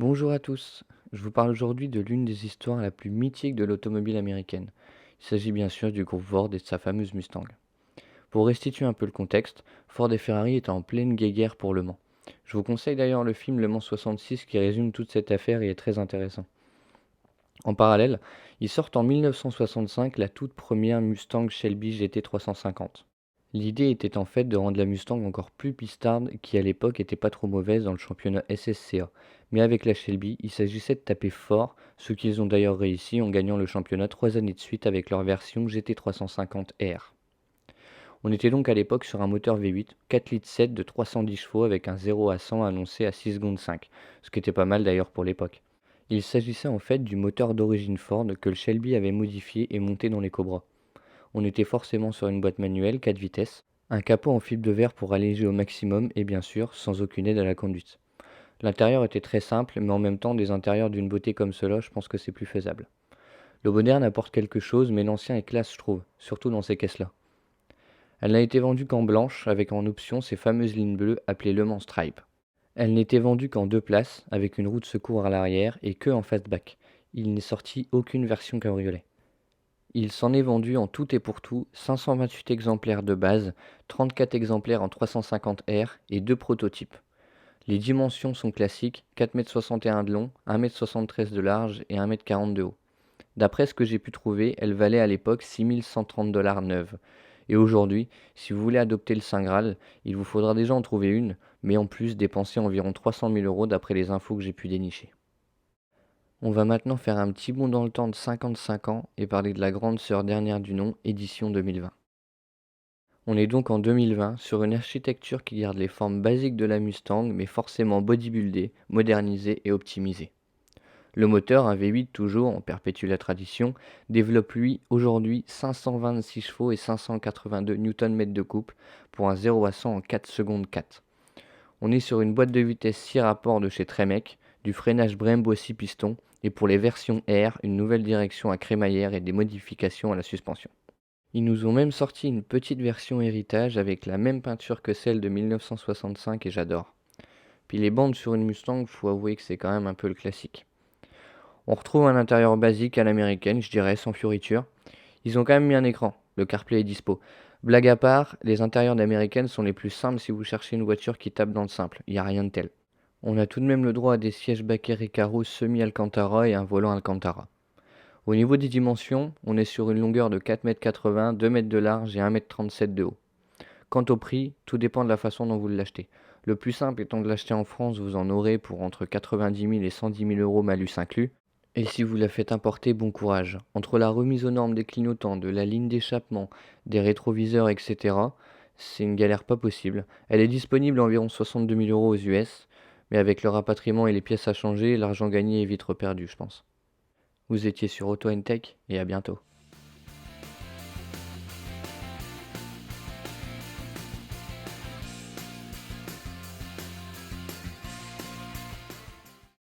Bonjour à tous, je vous parle aujourd'hui de l'une des histoires la plus mythique de l'automobile américaine. Il s'agit bien sûr du groupe Ford et de sa fameuse Mustang. Pour restituer un peu le contexte, Ford et Ferrari étaient en pleine guéguerre pour Le Mans. Je vous conseille d'ailleurs le film Le Mans 66 qui résume toute cette affaire et est très intéressant. En parallèle, ils sortent en 1965 la toute première Mustang Shelby GT 350. L'idée était en fait de rendre la Mustang encore plus pistarde, qui à l'époque était pas trop mauvaise dans le championnat SSCA. Mais avec la Shelby, il s'agissait de taper fort, ce qu'ils ont d'ailleurs réussi en gagnant le championnat 3 années de suite avec leur version GT 350 R. On était donc à l'époque sur un moteur V8, 4,7 litres de 310 chevaux avec un 0 à 100 annoncé à 6 secondes 5, ce qui était pas mal d'ailleurs pour l'époque. Il s'agissait en fait du moteur d'origine Ford que le Shelby avait modifié et monté dans les Cobras. On était forcément sur une boîte manuelle 4 vitesses, un capot en fibre de verre pour alléger au maximum et bien sûr sans aucune aide à la conduite. L'intérieur était très simple, mais en même temps des intérieurs d'une beauté comme cela, je pense que c'est plus faisable. Le moderne apporte quelque chose, mais l'ancien est classe, je trouve, surtout dans ces caisses-là. Elle n'a été vendue qu'en blanche, avec en option ces fameuses lignes bleues appelées Le Mans Stripe. Elle n'était vendue qu'en 2 places, avec une roue de secours à l'arrière et que en fastback. Il n'est sorti aucune version cabriolet. Il s'en est vendu en tout et pour tout 528 exemplaires de base, 34 exemplaires en 350R et 2 prototypes. Les dimensions sont classiques, 4,61 m de long, 1,73 m de large et 1,40 m de haut. D'après ce que j'ai pu trouver, elle valait à l'époque 6 130 $ neuve. Et aujourd'hui, si vous voulez adopter le Saint Graal, il vous faudra déjà en trouver une, mais en plus dépenser environ 300 000 € d'après les infos que j'ai pu dénicher. On va maintenant faire un petit bond dans le temps de 55 ans et parler de la grande sœur dernière du nom, édition 2020. On est donc en 2020 sur une architecture qui garde les formes basiques de la Mustang mais forcément bodybuildée, modernisée et optimisée. Le moteur, un V8 toujours, on perpétue la tradition, développe lui aujourd'hui 526 chevaux et 582 Nm de couple pour un 0 à 100 en 4 secondes 4. On est sur une boîte de vitesse 6 rapports de chez Tremec, du freinage Brembo 6 pistons et pour les versions R, une nouvelle direction à crémaillère et des modifications à la suspension. Ils nous ont même sorti une petite version héritage avec la même peinture que celle de 1965 et j'adore. Puis les bandes sur une Mustang, faut avouer que c'est quand même un peu le classique. On retrouve un intérieur basique à l'américaine, je dirais, sans fioriture. Ils ont quand même mis un écran, le CarPlay est dispo. Blague à part, les intérieurs d'américaines sont les plus simples si vous cherchez une voiture qui tape dans le simple, il n'y a rien de tel. On a tout de même le droit à des sièges Baquet Recaro semi-Alcantara et un volant Alcantara. Au niveau des dimensions, on est sur une longueur de 4,80 m, 2 mètres de large et 1,37 m de haut. Quant au prix, tout dépend de la façon dont vous l'achetez. Le plus simple étant de l'acheter en France, vous en aurez pour entre 90 000 et 110 000 € malus inclus. Et si vous la faites importer, bon courage. Entre la remise aux normes des clignotants, de la ligne d'échappement, des rétroviseurs, etc., c'est une galère pas possible. Elle est disponible à environ 62 000 € aux US, mais avec le rapatriement et les pièces à changer, l'argent gagné est vite reperdu, je pense. Vous étiez sur Auto Tech et à bientôt.